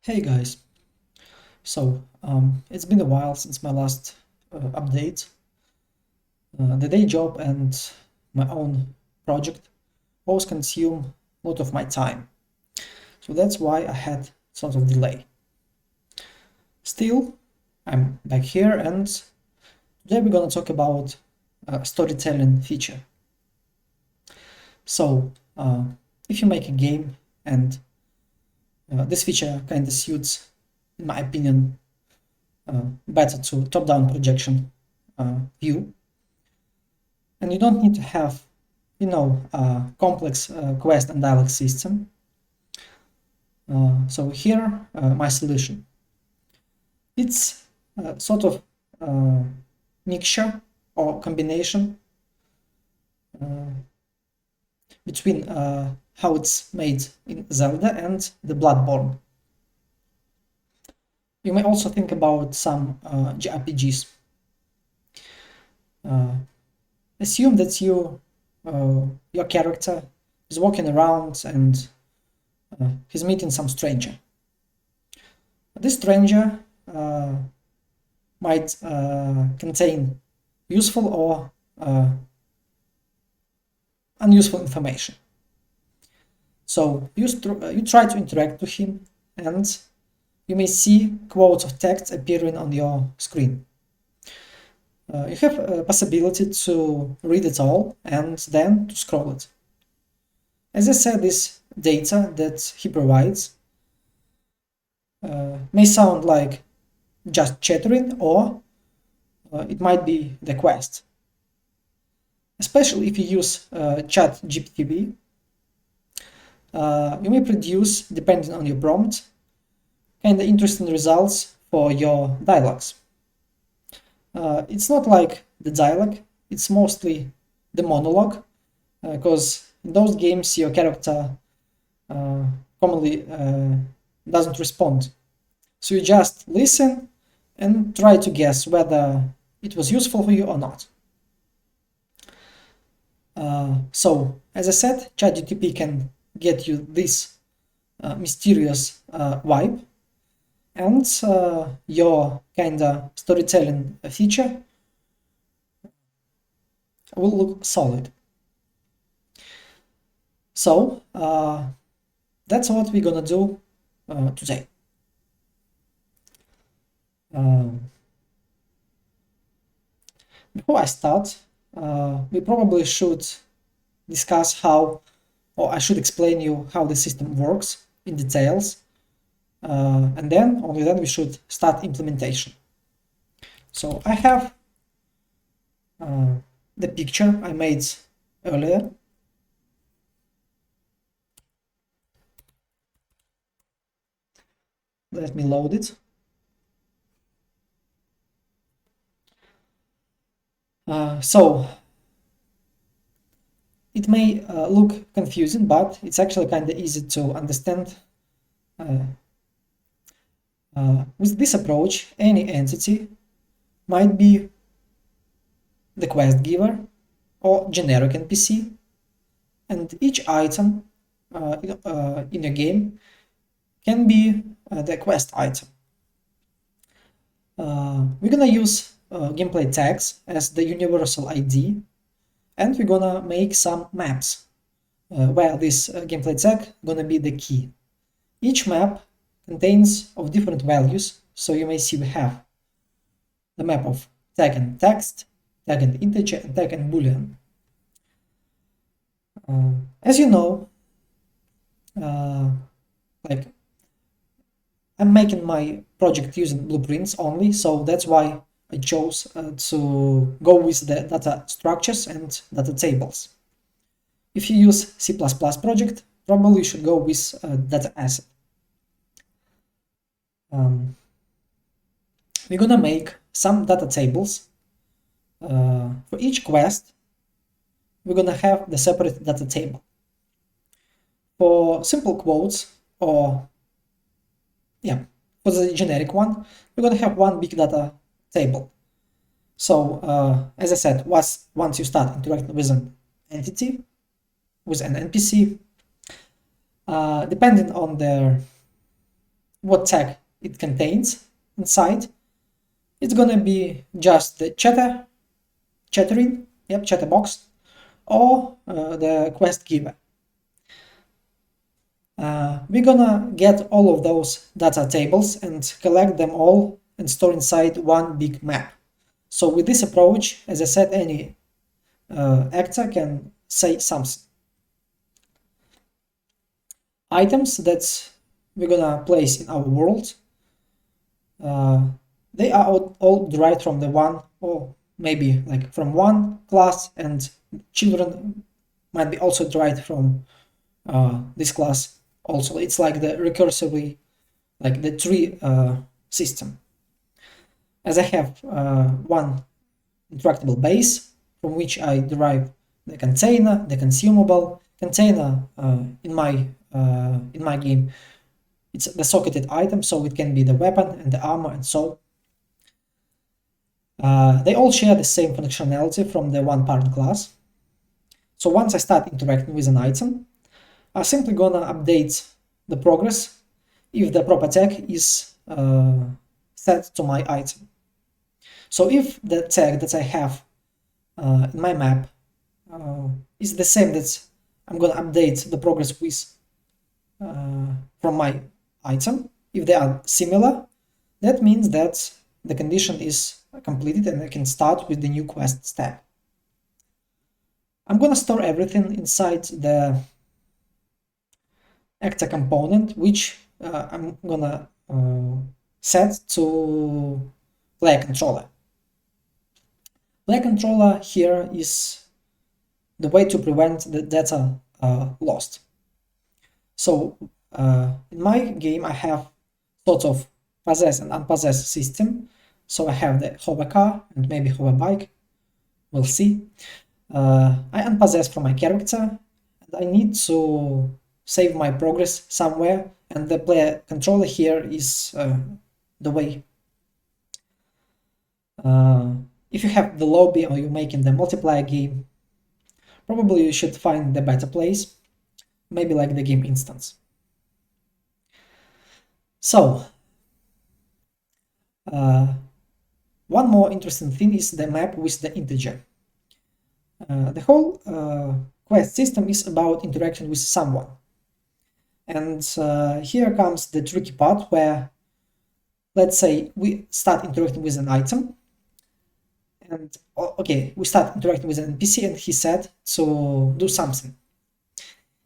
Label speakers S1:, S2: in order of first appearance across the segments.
S1: Hey guys, it's been a while since my last update. The day job and my own project both consume a lot of my time, so that's why I had sort of delay. Still, I'm back here and today we're gonna talk about storytelling feature. So, if you make a game and this feature kind of suits, in my opinion, better to top-down projection view, and you don't need to have, a complex quest and dialogue system. So here, my solution. It's sort of mixture or combination uh, between how it's made in Zelda and the Bloodborne. You may also think about some JRPGs. Assume that your character is walking around and he's meeting some stranger. This stranger might contain useful or unuseful information. So you try to interact with him, and you may see quotes of text appearing on your screen. You have a possibility to read it all and then to scroll it. As I said, this data that he provides may sound like just chattering, or it might be the quest. Especially if you use chat GPT, you may produce, depending on your prompt, kind of interesting results for your dialogues. It's not like the dialogue, it's mostly the monologue, because in those games your character commonly doesn't respond. So you just listen and try to guess whether it was useful for you or not. So, as I said, ChatGPT can get you this mysterious vibe, and your kind of storytelling feature will look solid. So that's what we're gonna do today. Before I start, we probably should discuss how, or I should explain you how the system works in details, and then only then we should start implementation. So I have the picture I made earlier. Let me load it. So it may look confusing, but it's actually kind of easy to understand. With this approach, any entity might be the quest giver or generic NPC, and each item in your game can be the quest item. We're gonna use gameplay tags as the universal ID, and we're gonna make some maps where this gameplay tag gonna be the key. Each map contains of different values, so you may see we have the map of tag and text, tag and integer, and tag and boolean. As you know, like I'm making my project using blueprints only, so that's why I chose to go with the data structures and data tables. If you use C++ project, probably you should go with data asset. We're gonna make some data tables. For each quest, we're gonna have the separate data table. For simple quotes, or for the generic one, we're gonna have one big data table. So as I said, once you start interacting with an entity, with an NPC, depending on their what tag it contains inside. It's gonna be just the chattering, yep, chatter box, or the quest giver. We're gonna get all of those data tables and collect them all and store inside one big map. So with this approach, as I said, any actor can say something. Items that we're gonna place in our world, they are all derived from the one, or maybe like from one class, and children might be also derived from this class also. It's like the recursively, like the tree system. As I have one interactable base from which I derive the container, the consumable container. In my game, it's the socketed item, so it can be the weapon and the armor and so. They all share the same functionality from the one parent class. So once I start interacting with an item, I'm simply gonna update the progress if the proper tag is set to my item. So if the tag that I have in my map is the same that I'm gonna update the progress with from my item, if they are similar, that means that the condition is completed and I can start with the new quest step. I'm gonna store everything inside the actor component, which I'm gonna set to player controller. Player controller here is the way to prevent the data lost. So in my game, I have sort of possessed and unpossessed system. So I have the hover car and maybe hover bike. We'll see. I unpossess from my character, and I need to save my progress somewhere, and the player controller here is the way. If you have the lobby or you're making the multiplayer game, probably you should find the better place, maybe like the game instance. So, one more interesting thing is the map with the integer. The whole quest system is about interaction with someone. And here comes the tricky part where, let's say, we start interacting with an item. And okay, we start interacting with an NPC and he said to do something.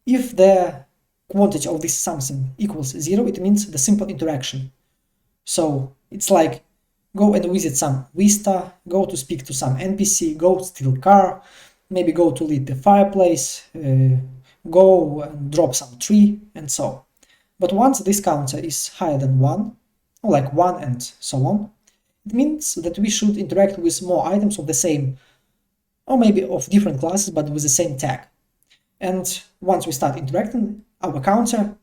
S1: If the quantity of this something equals 0, it means the simple interaction. So it's like go and visit some vista, go to speak to some NPC, go steal car, maybe go to lit the fireplace, go and drop some tree, and so. But once this counter is higher than 1, or like 1 and so on, it means that we should interact with more items of the same, or maybe of different classes, but with the same tag. And once we start interacting, our counter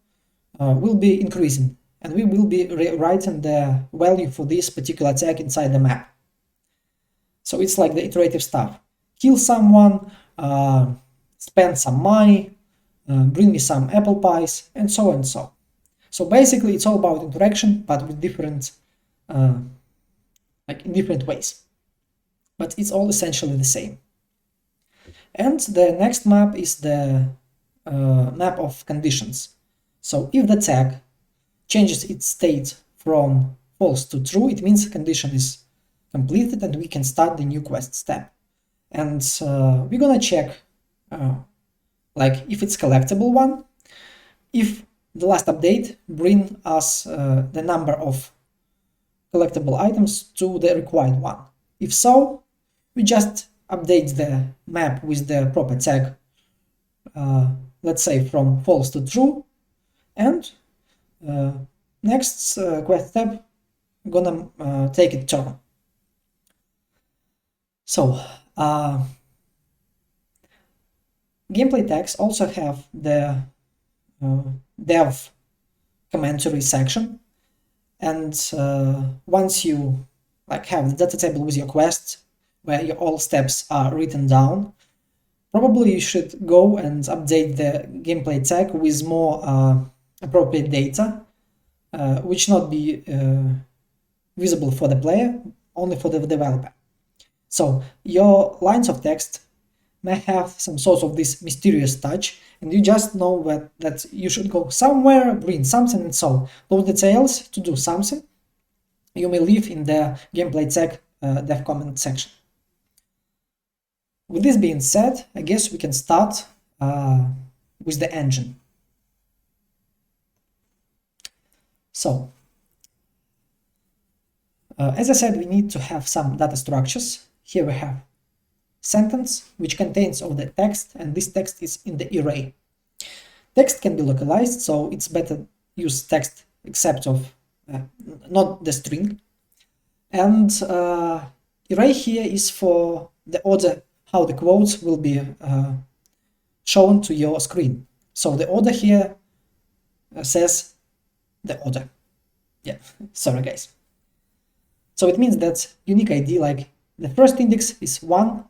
S1: will be increasing, and we will be rewriting the value for this particular tag inside the map. So it's like the iterative stuff. Kill someone, spend some money, bring me some apple pies, and so and so. So basically it's all about interaction, but with different, like in different ways. But it's all essentially the same. And the next map is the map of conditions. So if the tag changes its state from false to true, it means the condition is completed and we can start the new quest step. And we're gonna check like if it's collectible one, if the last update bring us the number of collectible items to the required one. If so, we just update the map with the proper tag, let's say from false to true, and next quest step, I'm gonna take it turn. So, gameplay tags also have the dev commentary section, and once you like have the data table with your quest where your all steps are written down, probably you should go and update the gameplay tag with more appropriate data, which not be visible for the player, only for the developer. So your lines of text may have some sort of this mysterious touch, and you just know that you should go somewhere, print something, and so those details to do something you may leave in the gameplay tag dev comment section. With this being said, I guess we can start with the engine. So, as I said, we need to have some data structures. Here we have sentence, which contains all the text, and this text is in the array. Text can be localized, so it's better use text except of not the string. And array here is for the order how the quotes will be shown to your screen. So the order here says the order. Yeah, sorry guys. So it means that unique ID, like the first index is one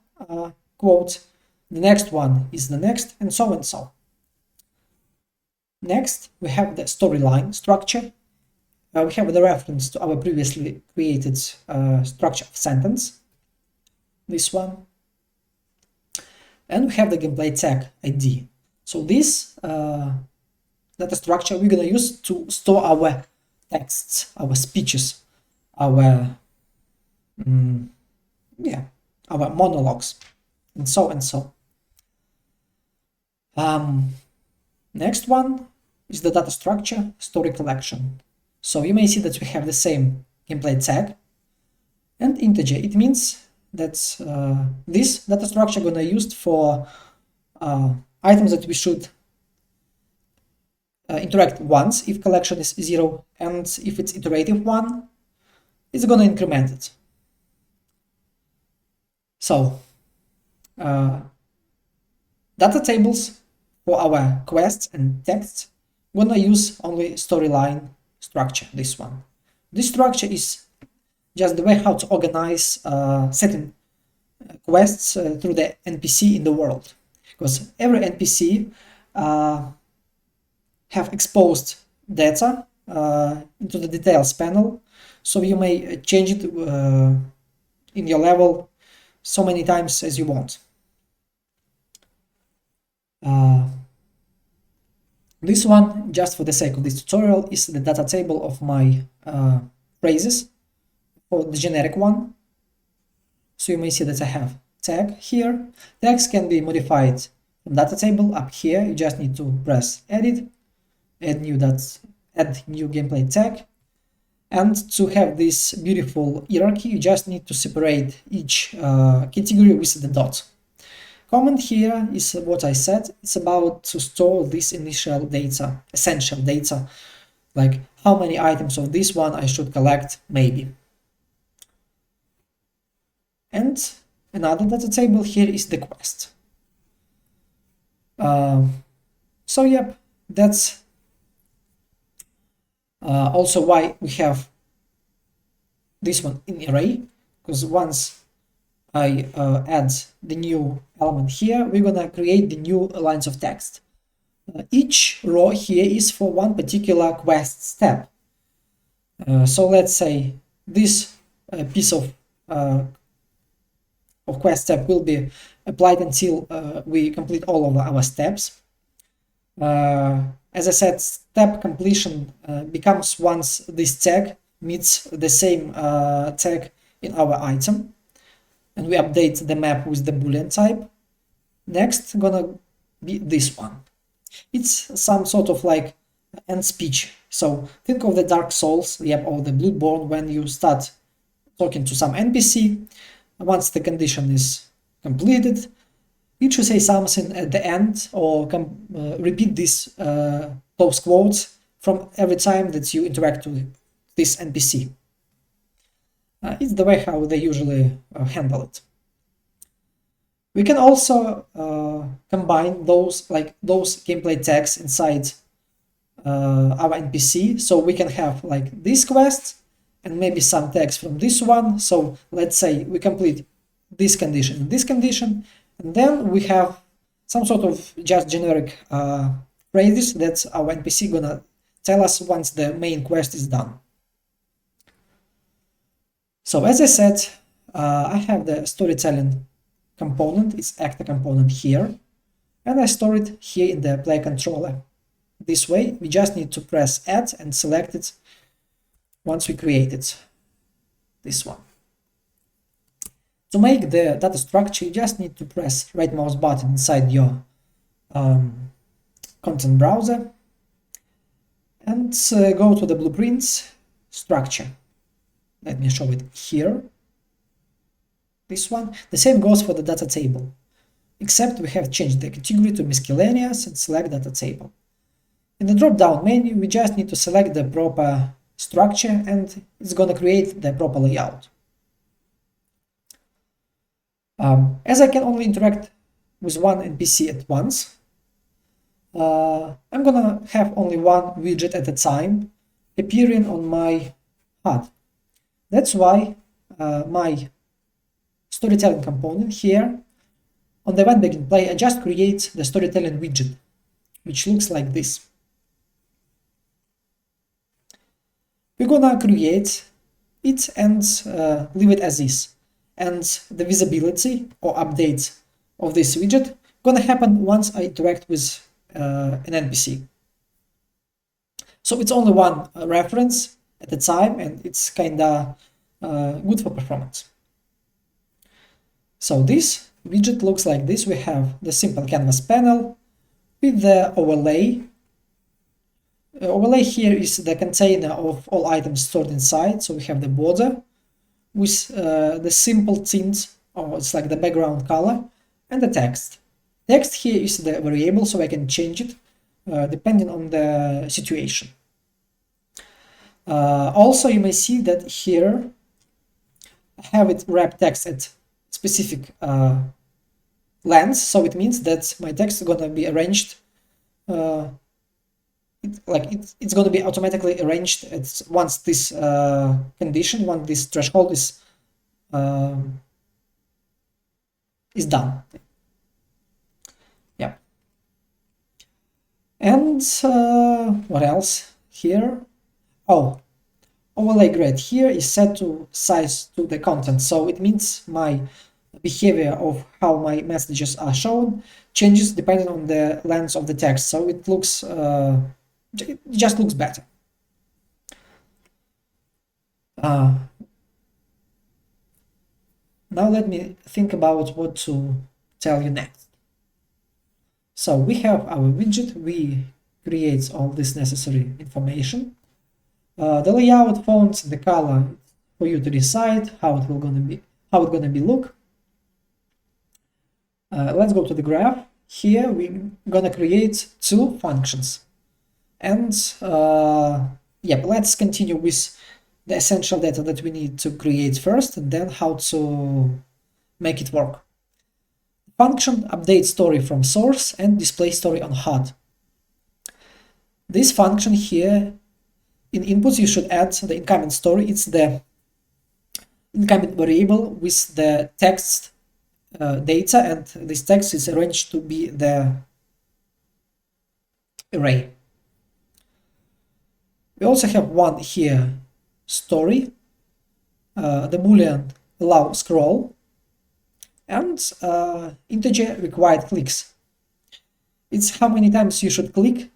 S1: quote, the next one is the next, and so and so. Next, we have the storyline structure. We have the reference to our previously created structure of sentence, this one. And we have the gameplay tag ID. So this data structure we're gonna use to store our texts, our speeches, our our monologues, and so and so. Next one is the data structure story collection. So you may see that we have the same gameplay tag and integer. It means that this data structure gonna used for items that we should interact once if collection is 0, and if it's iterative one, it's gonna increment it. So data tables for our quests and texts, gonna use only storyline structure, this one. This structure is just the way how to organize certain quests through the NPC in the world, because every NPC have exposed data into the details panel, so you may change it in your level so many times as you want. This one, just for the sake of this tutorial, is the data table of my phrases for the generic one. So you may see that I have tag here. Tags can be modified from data table up here. You just need to press edit, add new gameplay tag. And to have this beautiful hierarchy, you just need to separate each category with the dot. Comment here is what I said. It's about to store this initial data, essential data, like how many items of this one I should collect, maybe. And another data table here is the quest. So yep, that's also why we have this one in array, because once I add the new element here, we're gonna create the new lines of text. Each row here is for one particular quest step. So let's say this piece of quest step will be applied until we complete all of our steps. As I said, step completion becomes once this tag meets the same tag in our item, and we update the map with the boolean type. Next gonna be this one. It's some sort of like end speech. So think of the Dark Souls, yep, or the Bloodborne, when you start talking to some NPC. Once the condition is completed, you should say something at the end, or repeat those quotes from every time that you interact with this NPC. It's the way how they usually handle it. We can also combine those gameplay tags inside our NPC, so we can have like this quest and maybe some tags from this one. So let's say we complete this condition and this condition, and then we have some sort of just generic phrases that our NPC gonna tell us once the main quest is done. So as I said, I have the storytelling component, it's actor component here, and I store it here in the play controller. This way, we just need to press add and select it once we create it. This one. To make the data structure, you just need to press right mouse button inside your content browser and go to the blueprints structure. Let me show it here. This one. The same goes for the data table, except we have changed the category to miscellaneous and select data table. In the drop-down menu, we just need to select the proper structure and it's going to create the proper layout. As I can only interact with one NPC at once, I'm gonna have only one widget at a time appearing on my HUD. That's why my storytelling component here on the event begin play, I just create the storytelling widget, which looks like this. We're gonna create it and leave it as is. And the visibility or update of this widget gonna happen once I interact with an NPC. So it's only one reference at a time, and it's kinda good for performance. So this widget looks like this. We have the simple canvas panel with the overlay. Overlay here is the container of all items stored inside. So we have the border with the simple tint, or it's like the background color, and the text. Text here is the variable, so I can change it depending on the situation. Also, you may see that here I have it wrap text at specific length, so it means that my text is gonna be arranged it's going to be automatically arranged once this condition, once this threshold is done. Yeah. And what else here? Oh, overlay grid here is set to size to the content, so it means my behavior of how my messages are shown changes depending on the length of the text, so it looks it just looks better. Now let me think about what to tell you next. So we have our widget, we create all this necessary information. The layout, fonts, the color for you to decide how it's gonna be look. Let's go to the graph. Here we're gonna create two functions. And let's continue with the essential data that we need to create first, and then how to make it work. Function update story from source and display story on HUD. This function here, in inputs you should add the incoming story. It's the incoming variable with the text data, and this text is arranged to be the array. We also have one here, story, the boolean allow scroll, and integer required clicks. It's how many times you should click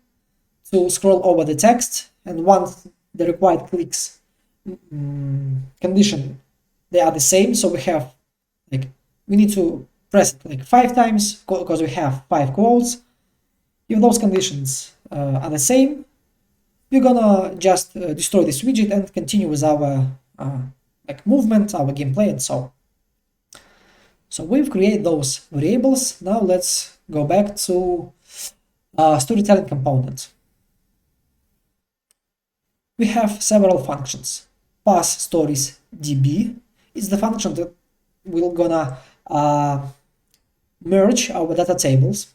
S1: to scroll over the text, and once the required clicks condition, they are the same, so we have we need to press it 5 times because we have 5 quotes. If those conditions are the same, we're gonna just destroy this widget and continue with our movement, our gameplay, and so on. So we've created those variables. Now let's go back to storytelling component. We have several functions. Pass stories db is the function that we're gonna merge our data tables.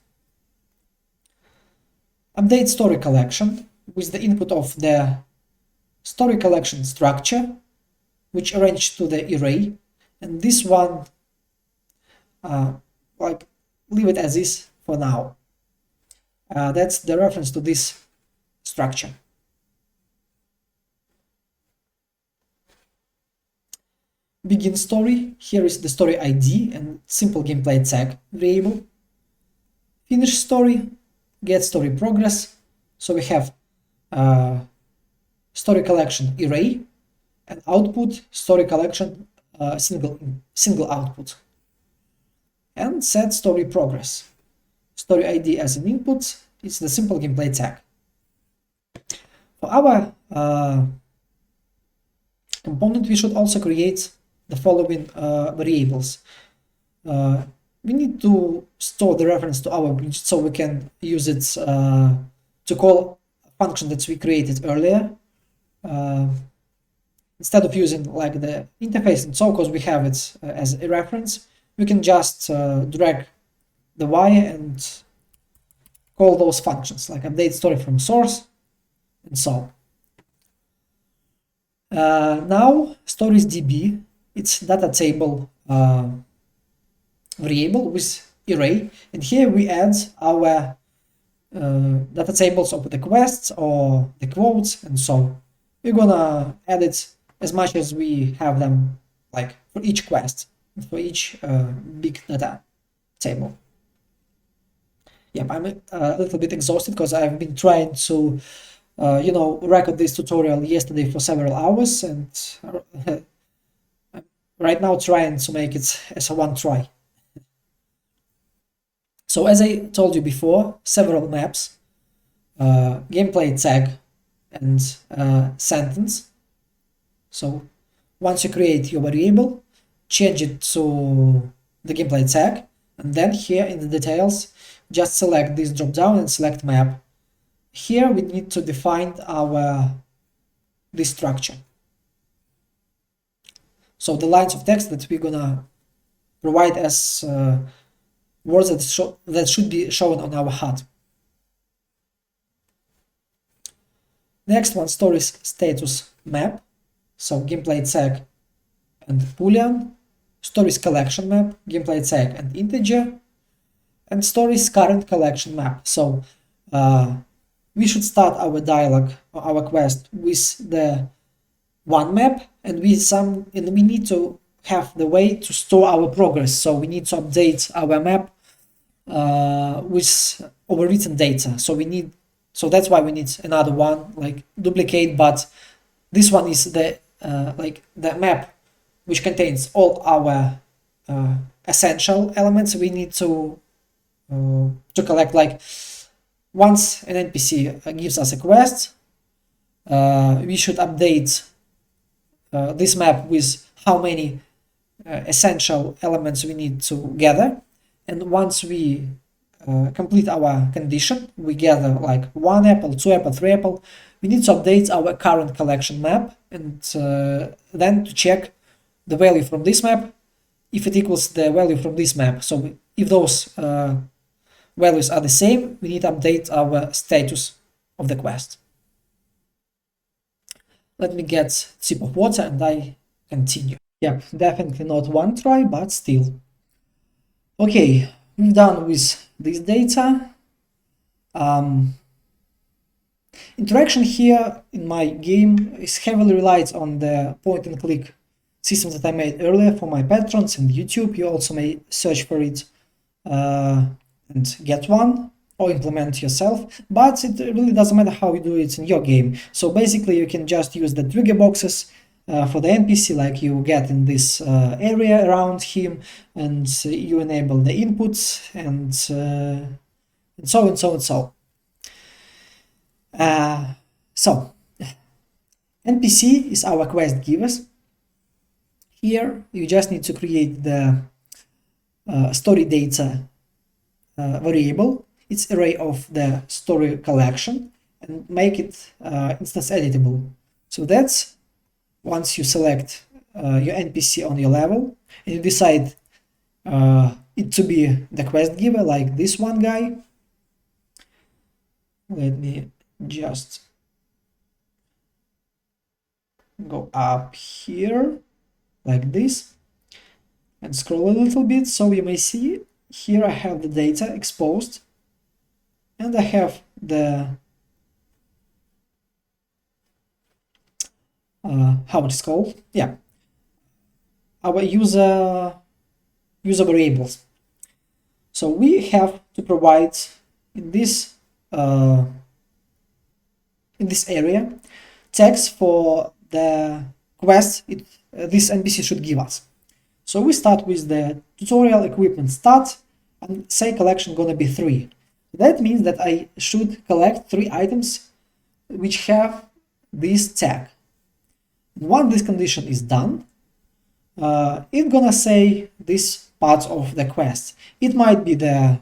S1: Update story collection with the input of the story collection structure, which arranged to the array, and this one leave it as is for now. That's the reference to this structure. begin story. Here is the story ID and simple gameplay tag variable. Finish story, get story progress. So we have story collection array and output story collection single output. And set story progress. Story ID as an input is the simple gameplay tag. For our component, we should also create the following variables. We need to store the reference to our widget so we can use it to call a function that we created earlier. Instead of using like the interface and so, because we have it as a reference, we can just drag the Y and call those functions like update story from source and so. Now stories DB, it's data table variable with array, and here we add our data tables of the quests or the quotes, and so we're gonna add it as much as we have them, like for each quest, for each big data table. Yep, I'm a little bit exhausted because I've been trying to record this tutorial yesterday for several hours, and I'm right now trying to make it as a one try. So as I told you before, several maps, gameplay tag, and sentence. So once you create your variable, change it to the gameplay tag, and then here in the details, just select this drop down and select map. Here we need to define this structure. So the lines of text that we're gonna provide as words that should be shown on our HUD. Next one, stories status map. So gameplay tag and boolean, stories collection map, gameplay tag and integer, and stories current collection map. So we should start our dialogue or our quest with the one map, and we need to have the way to store our progress. So we need to update our map with overwritten data. So that's why we need another one, like duplicate, but this one is the the map which contains all our essential elements we need to collect. Like once an NPC gives us a quest, we should update this map with how many essential elements we need to gather, and once we complete our condition, we gather like 1 apple, 2 apple, 3 apple, we need to update our current collection map, and then to check the value from this map if it equals the value from this map. So if those values are the same, we need to update our status of the quest. Let me get a sip of water and I continue. Yep, definitely not one try, but still. Okay, we're done with this data. Interaction here in my game is heavily relied on the point and click system that I made earlier for my patrons and YouTube. You also may search for it and get one or implement yourself, but it really doesn't matter how you do it in your game. So basically you can just use the trigger boxes for the NPC like you get in this area around him, and you enable the inputs and so and so and so. So NPC is our quest givers. Here you just need to create the story data variable. It's array of the story collection, and make it instance editable. So that's once you select your NPC on your level and you decide it to be the quest giver, like this one guy. Let me just go up here like this and scroll a little bit, so you may see here I have the data exposed, and I have the how it's called, yeah, our user variables. So we have to provide in this area tags for the quest this NPC should give us. So we start with the tutorial equipment start and say collection gonna be 3. That means that I should collect 3 items which have this tag. And once this condition is done, it's gonna say this part of the quest. It might be the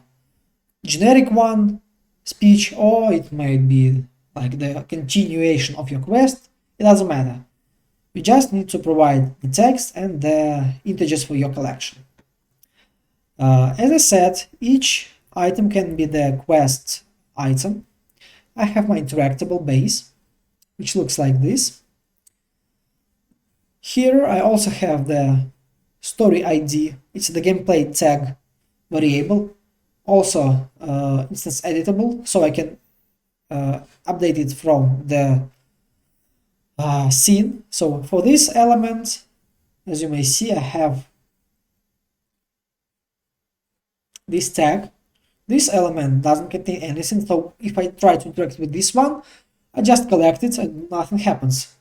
S1: generic one speech, or it might be like the continuation of your quest. It doesn't matter. You just need to provide the text and the integers for your collection. As I said, each item can be the quest item. I have my interactable base, which looks like this. Here I also have the story ID. It's the gameplay tag variable, also instance editable, so I can update it from the scene. So for this element, as you may see, I have this tag. This element doesn't contain anything, so if I try to interact with this one, I just collect it and nothing happens.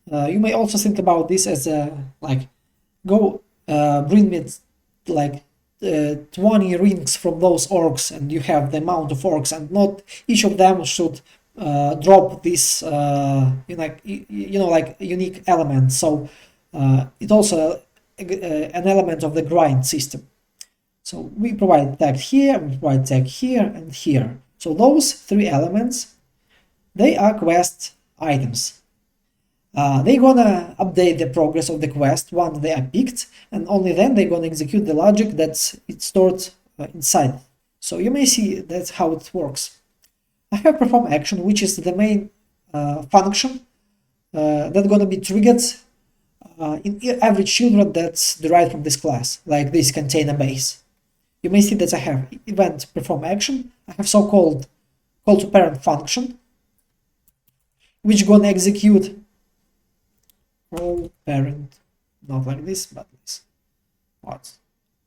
S1: You may also think about this as a like, go bring me like 20 rings from those orcs, and you have the amount of orcs, and not each of them should drop this like unique element. So it's also an element of the grind system. So we provide tag here, we provide tag here and here. So those 3 elements, they are quest items. They're gonna update the progress of the quest once they are picked, and only then they're gonna execute the logic that's stored inside. So you may see that's how it works. I have perform action, which is the main function that's gonna be triggered in every children that's derived from this class, like this container base. You may see that I have event perform action. I have so-called call to parent function, which gonna execute call parent, not like this, but this. What?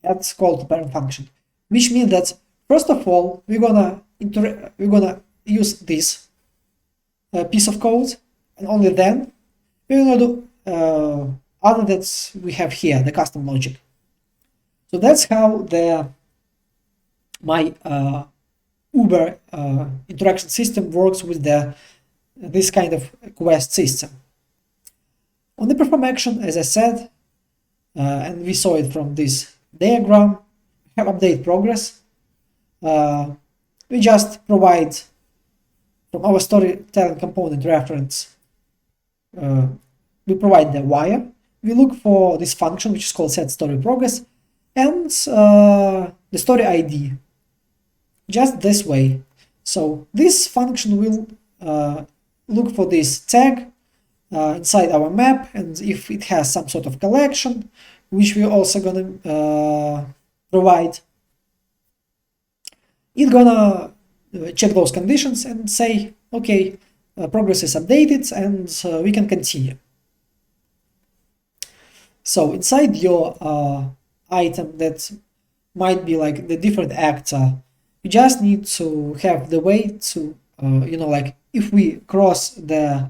S1: That's call to parent function, which means that first of all we're gonna use this piece of code, and only then we're gonna do other that we have here, the custom logic. So that's how my Uber interaction system works with this kind of quest system. On the perform action, as I said, and we saw it from this diagram, we have update progress. We just provide from our storytelling component reference, we provide the wire. We look for this function which is called set story progress, and the story ID, just this way. So this function will look for this tag inside our map, and if it has some sort of collection, which we're also gonna provide, it's gonna check those conditions and say, okay, progress is updated and we can continue. So inside your item that might be like the different actor, you just need to have the way to, like if we cross the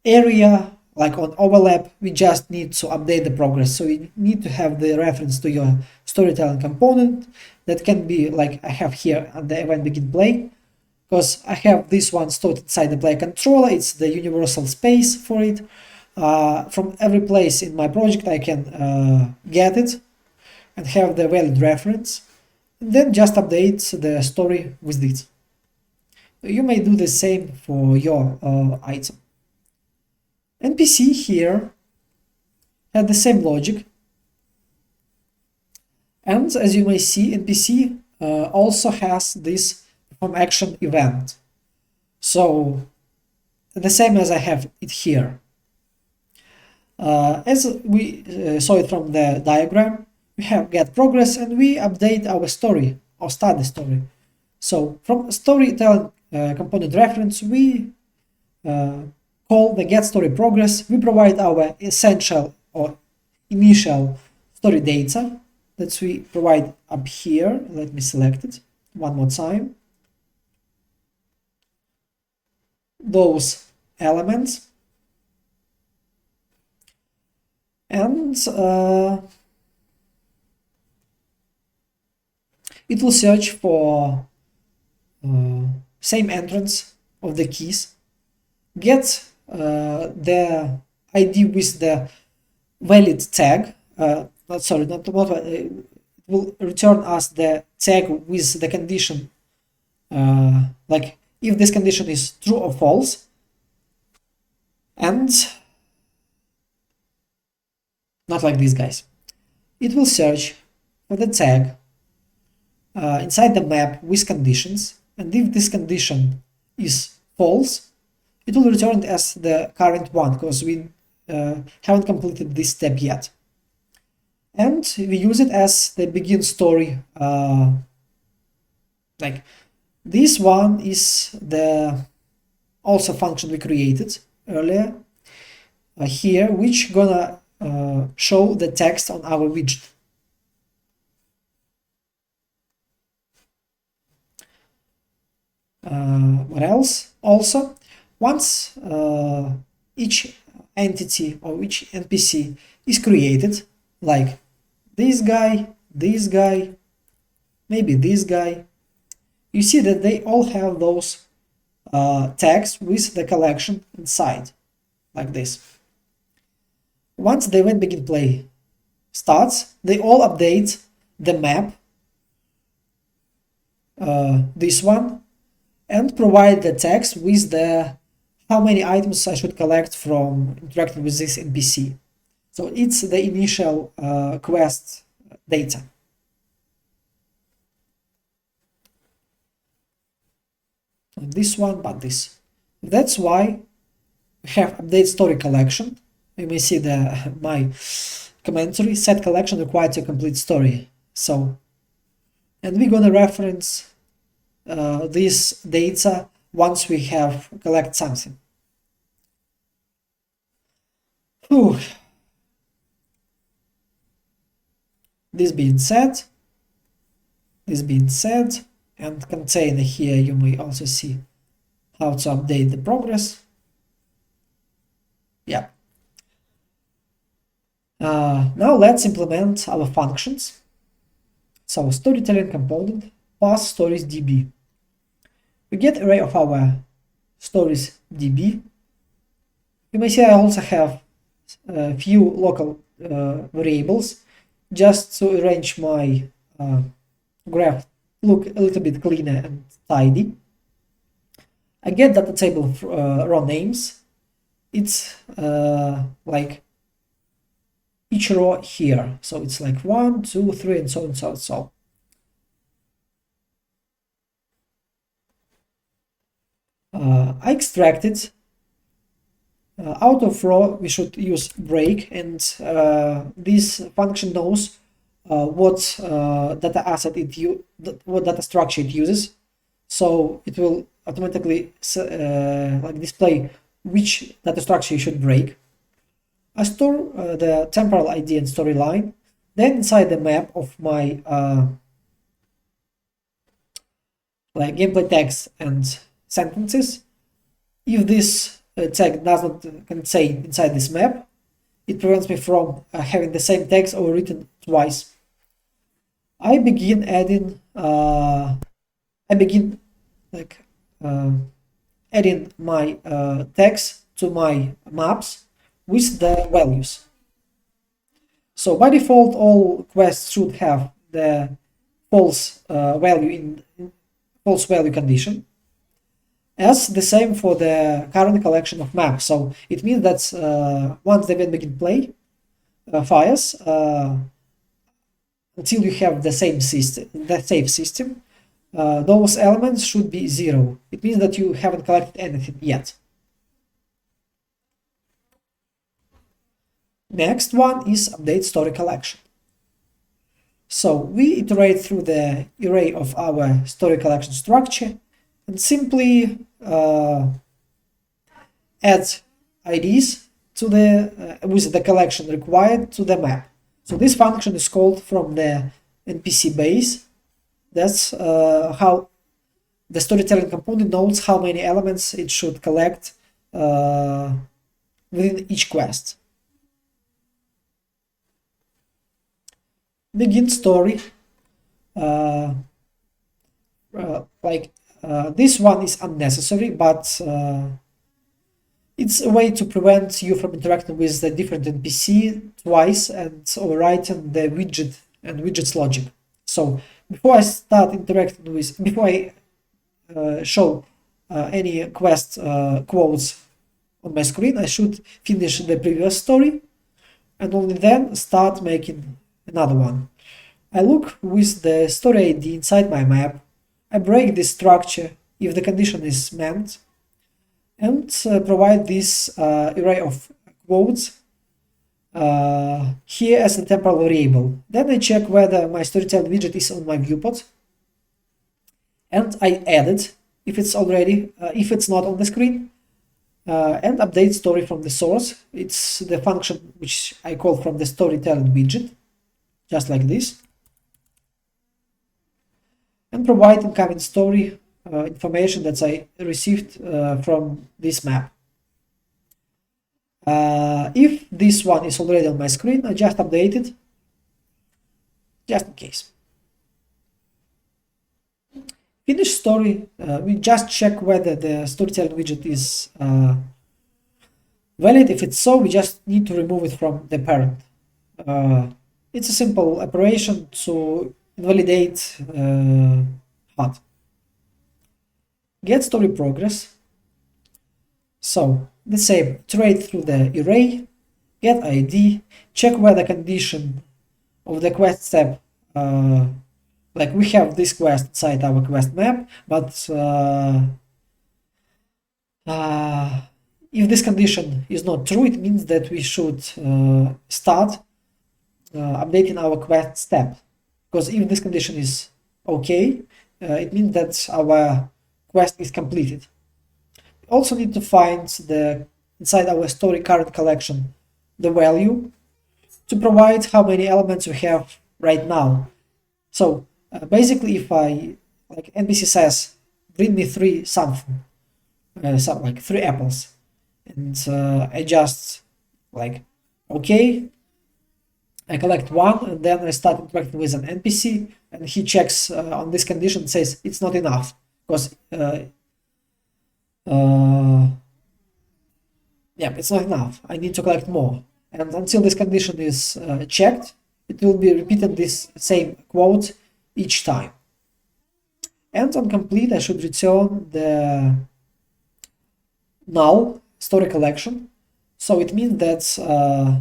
S1: area, like on overlap, we just need to update the progress. So you need to have the reference to your storytelling component that can be like I have here at the event begin play, because I have this one stored inside the player controller. It's the universal space for it. From every place in my project I can get it and have the valid reference, and then just update the story with it. You may do the same for your item. NPC here had the same logic, and as you may see, NPC also has this perform action event. So the same as I have it here. As we saw it from the diagram, we have get progress and we update our story or start the story. So from storytelling component reference, we call the get story progress. We provide our essential or initial story data that we provide up here. Let me select it one more time. Those elements. And it will search for same entrance of the keys, get the ID with the valid tag. It will return us the tag with the condition, like if this condition is true or false, and not like these guys. It will search for the tag inside the map with conditions, and if this condition is false, it will return it as the current one, because we haven't completed this step yet. And we use it as the begin story. Like this one is the also function we created earlier here, which gonna show the text on our widget. What else? Also, once each entity or each NPC is created, like this guy, maybe this guy, you see that they all have those tags with the collection inside, like this. Once the event begin play starts, they all update the map, this one, and provide the text with the how many items I should collect from interacting with this NPC. So it's the initial quest data. And this one, but this. That's why we have update story collection. You may see my commentary, set collection required to complete story. So, and we're gonna reference this data once we have collect something. Whew. This being said, and container here, you may also see how to update the progress. Yeah. Now let's implement our functions. So storytelling component pass stories db. We get array of our stories db. You may see I also have a few local variables just to arrange my graph look a little bit cleaner and tidy. I get data table row names. It's like each row here, so it's like 1, 2, 3, and so on and so on. So I extracted out of row. We should use break, and this function knows what data asset what data structure it uses, so it will automatically like display which data structure you should break. I store the temporal ID and storyline. Then inside the map of my like gameplay text and sentences, if this tag does not contain inside this map, it prevents me from having the same text overwritten twice. I begin adding adding my text to my maps with the values. So by default, all quests should have the false value in false value condition. As the same for the current collection of maps. So it means that once the event begin play fires, until you have the same system, the safe system, those elements should be 0. It means that you haven't collected anything yet. Next one is update story collection. So we iterate through the array of our story collection structure and simply add IDs to the with the collection required to the map. So this function is called from the NPC base. That's how the storytelling component knows how many elements it should collect within each quest. Begin story. This one is unnecessary, but it's a way to prevent you from interacting with the different NPC twice and overwriting the widget and widget's logic. So before I start interacting with, before I show any quest quotes on my screen, I should finish the previous story and only then start making another one. I look with the story ID inside my map. I break this structure if the condition is meant and provide this array of quotes here as a temporal variable. Then I check whether my storytelling widget is on my viewport and I add it if it's not on the screen, and update story from the source. It's the function which I call from the storytelling widget, just like this, and provide incoming story information that I received from this map. If this one is already on my screen, I just update it, just in case. Finish story, we just check whether the storytelling widget is valid. If it's so, we just need to remove it from the parent. It's a simple operation to invalidate HUD. Get story progress. So the same, iterate through the array, get ID, check whether condition of the quest step, like we have this quest inside our quest map, but if this condition is not true, it means that we should start updating our quest step. Because if this condition is okay, it means that our quest is completed. We also need to find inside our story current collection the value to provide how many elements we have right now. So basically, if NPC says, bring me 3 something, something like 3 apples, and I just okay, I collect 1, and then I start interacting with an NPC, and he checks on this condition and says it's not enough, because it's not enough, I need to collect more. And until this condition is checked, it will be repeating this same quote each time. And on complete, I should return the null story collection. So it means that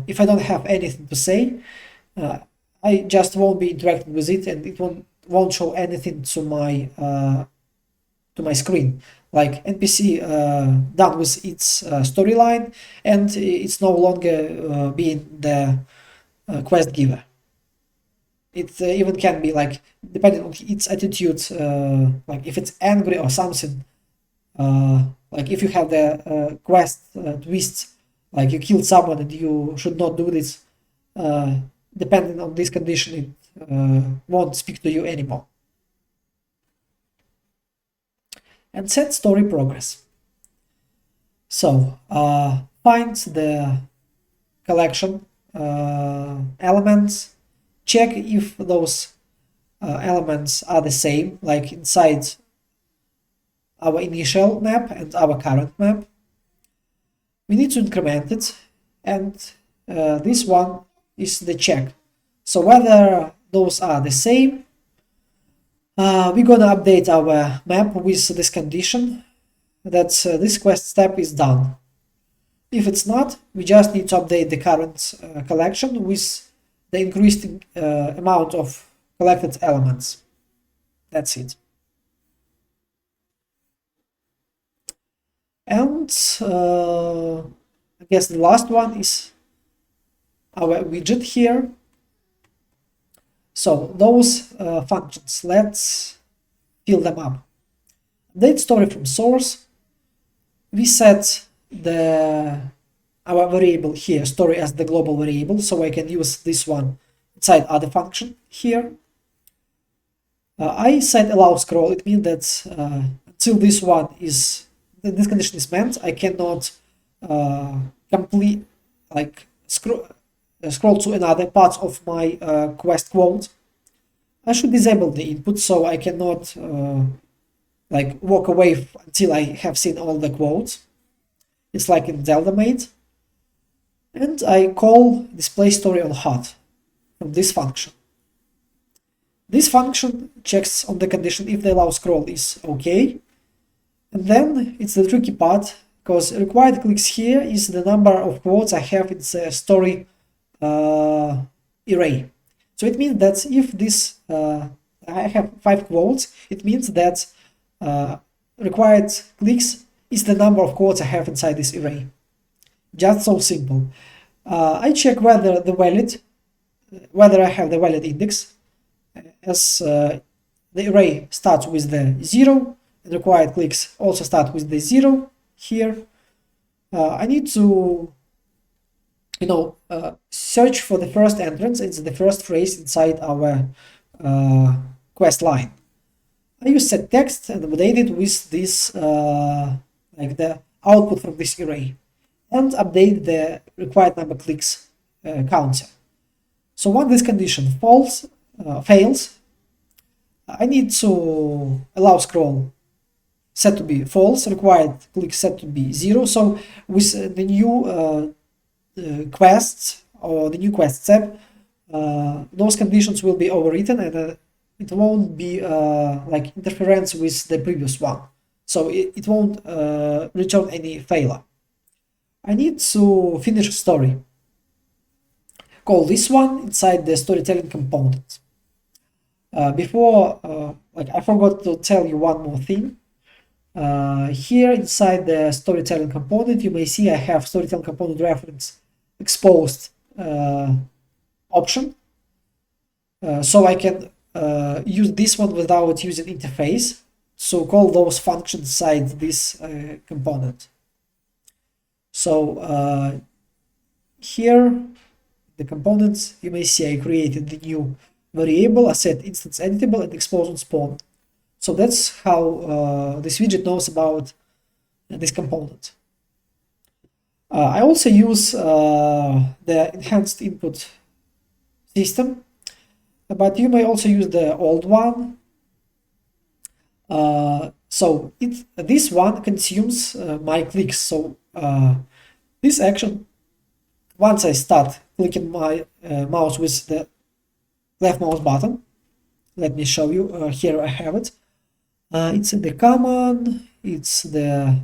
S1: if I don't have anything to say, I just won't be interacting with it, and it won't show anything to my screen. Like NPC done with its storyline, and it's no longer being the quest giver. It even can be depending on its attitude, if it's angry or something. If you have the quest twist, you killed someone and you should not do this, depending on this condition, it won't speak to you anymore. And set story progress. So find the collection elements, check if those elements are the same, like inside our initial map and our current map. We need to increment it, and this one is the check. So whether those are the same, we're gonna update our map with this condition that this quest step is done. If it's not, we just need to update the current collection with the increased amount of collected elements. That's it. And I guess the last one is our widget here. So those functions, let's fill them up. Update story from source. We set our variable here, story, as the global variable, so I can use this one inside other function here. I set allow scroll. It means that until this condition is met, I cannot complete, like, scroll to another part of my quest quote. I should disable the input so I cannot like walk away until I have seen all the quotes. It's like in Zelda made. And I call display story on hot from this function. This function checks on the condition if the allow scroll is okay. And then it's the tricky part, because required clicks here is the number of quotes I have in the story array. So it means that if this I have 5 quotes, it means that required clicks is the number of quotes I have inside this array. Just so simple. I check whether I have the valid index, as the array starts with the 0, and required clicks also start with the 0 here. I need to search for the first entrance. It's the first phrase inside our quest line. I use set text and update it with this like the output from this array, and update the required number clicks counter. So once this condition fails, I need to allow scroll set to be false, required click set to be 0. So with the new quests or the new quest step, those conditions will be overwritten, and it won't be like interference with the previous one. So it won't return any failure. I need to finish a story. Call this one inside the storytelling component. Before, I forgot to tell you one more thing. Here inside the storytelling component, you may see I have storytelling component reference exposed option. So I can use this one without using interface. So call those functions inside this component. So here, the components, you may see I created the new variable, I set instance editable and expose on spawn. So that's how this widget knows about this component. I also use the enhanced input system, but you may also use the old one. So this one consumes my clicks. So this action, once I start clicking my mouse with the left mouse button, let me show you. Here I have it. It's in the command, it's the,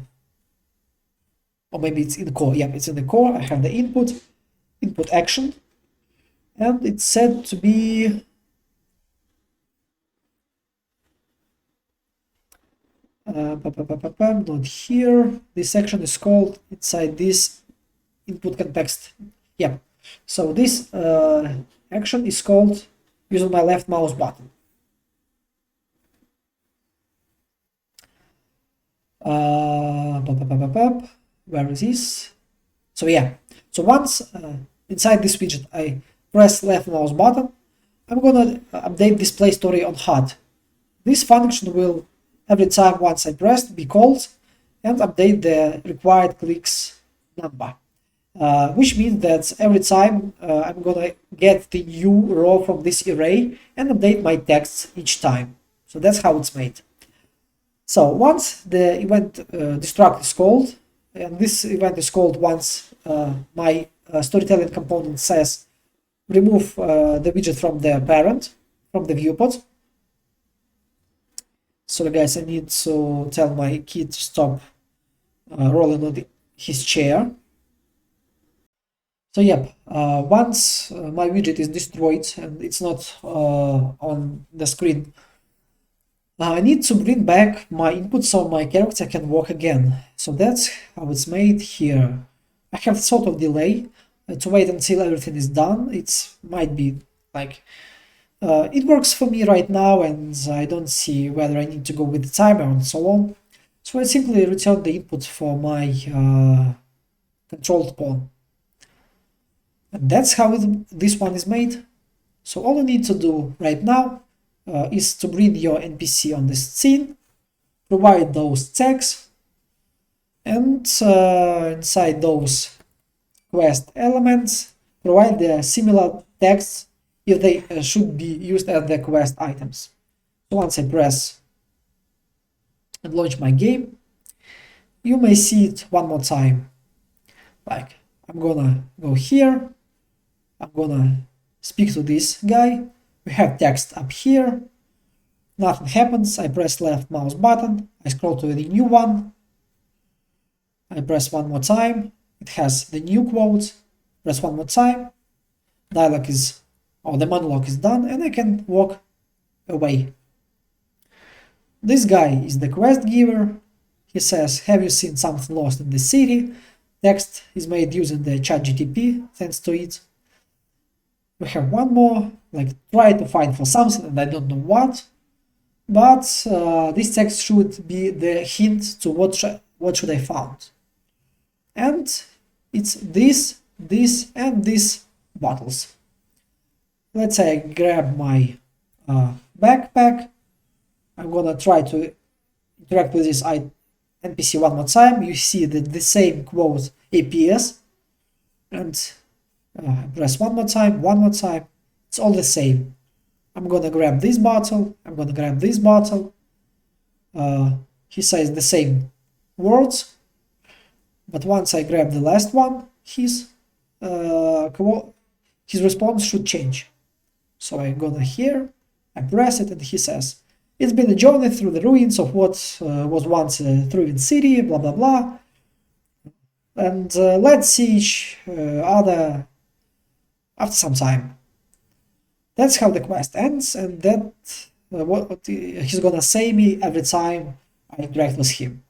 S1: or maybe it's in the core. Yeah, it's in the core. I have the input action, and it's said to be not here. This section is called inside this input context. Yeah, so this action is called using my left mouse button. Where is this? So yeah, so once inside this widget I press left mouse button, I'm gonna update display story on HUD. This function will, every time once I pressed, be called and update the required clicks number, which means that every time I'm gonna get the new row from this array and update my text each time. So that's how it's made. So once the event destruct is called, and this event is called once my storytelling component says remove the widget from the parent, from the viewport. So guys, I need to tell my kid to stop rolling on his chair. So yeah, once my widget is destroyed and it's not on the screen, I need to bring back my input so my character can walk again. So that's how it's made here. I have sort of delay to wait until everything is done. It might be like, it works for me right now, and I don't see whether I need to go with the timer and so on. So I simply return the input for my controlled pawn. And that's how this one is made. So all you need to do right now is to bring your NPC on this scene, provide those tags, and inside those quest elements, provide the similar tags if they should be used as the quest items. So once I press and launch my game, you may see it one more time. Like, I'm gonna go here, I'm gonna speak to this guy, we have text up here, nothing happens, I press left mouse button, I scroll to the new one, I press one more time, it has the new quote, press one more time, dialogue is, or the monologue is done, and I can walk away. This guy is the quest giver. He says, have you seen something lost in the city? Text is made using the ChatGTP, thanks to it. We have one more, like try to find for something and I don't know what, but this text should be the hint to what should I found. And it's this, and these bottles. Let's say I grab my backpack. I'm gonna try to interact with this NPC one more time. You see that the same quote appears, and press one more time, it's all the same. I'm gonna grab this bottle, I'm gonna grab this bottle. He says the same words, but once I grab the last one, his response should change. So I'm gonna here, I press it, and he says, it's been a journey through the ruins of what was once a thriving city, blah blah blah. And let's see each other after some time. That's how the quest ends, and that what he's gonna say me every time I interact with him.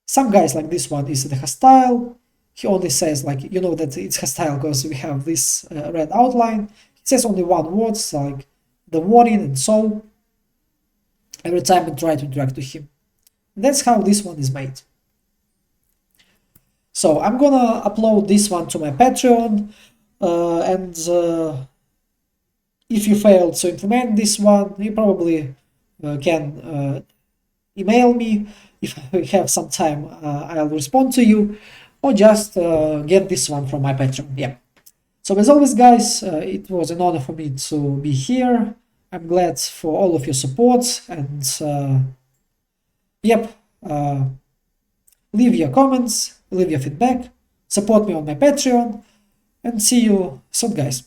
S1: Some guys like this one is the hostile. He only says like, you know that it's hostile because we have this red outline. He says only one word, like the warning and so, every time I try to interact with him. That's how this one is made. So I'm gonna upload this one to my Patreon, and if you failed to implement this one, you probably can email me. If I have some time, I'll respond to you, or just get this one from my Patreon. Yeah. So as always, guys, it was an honor for me to be here. I'm glad for all of your support, and yep, leave your comments, leave your feedback, support me on my Patreon, and see you soon, guys.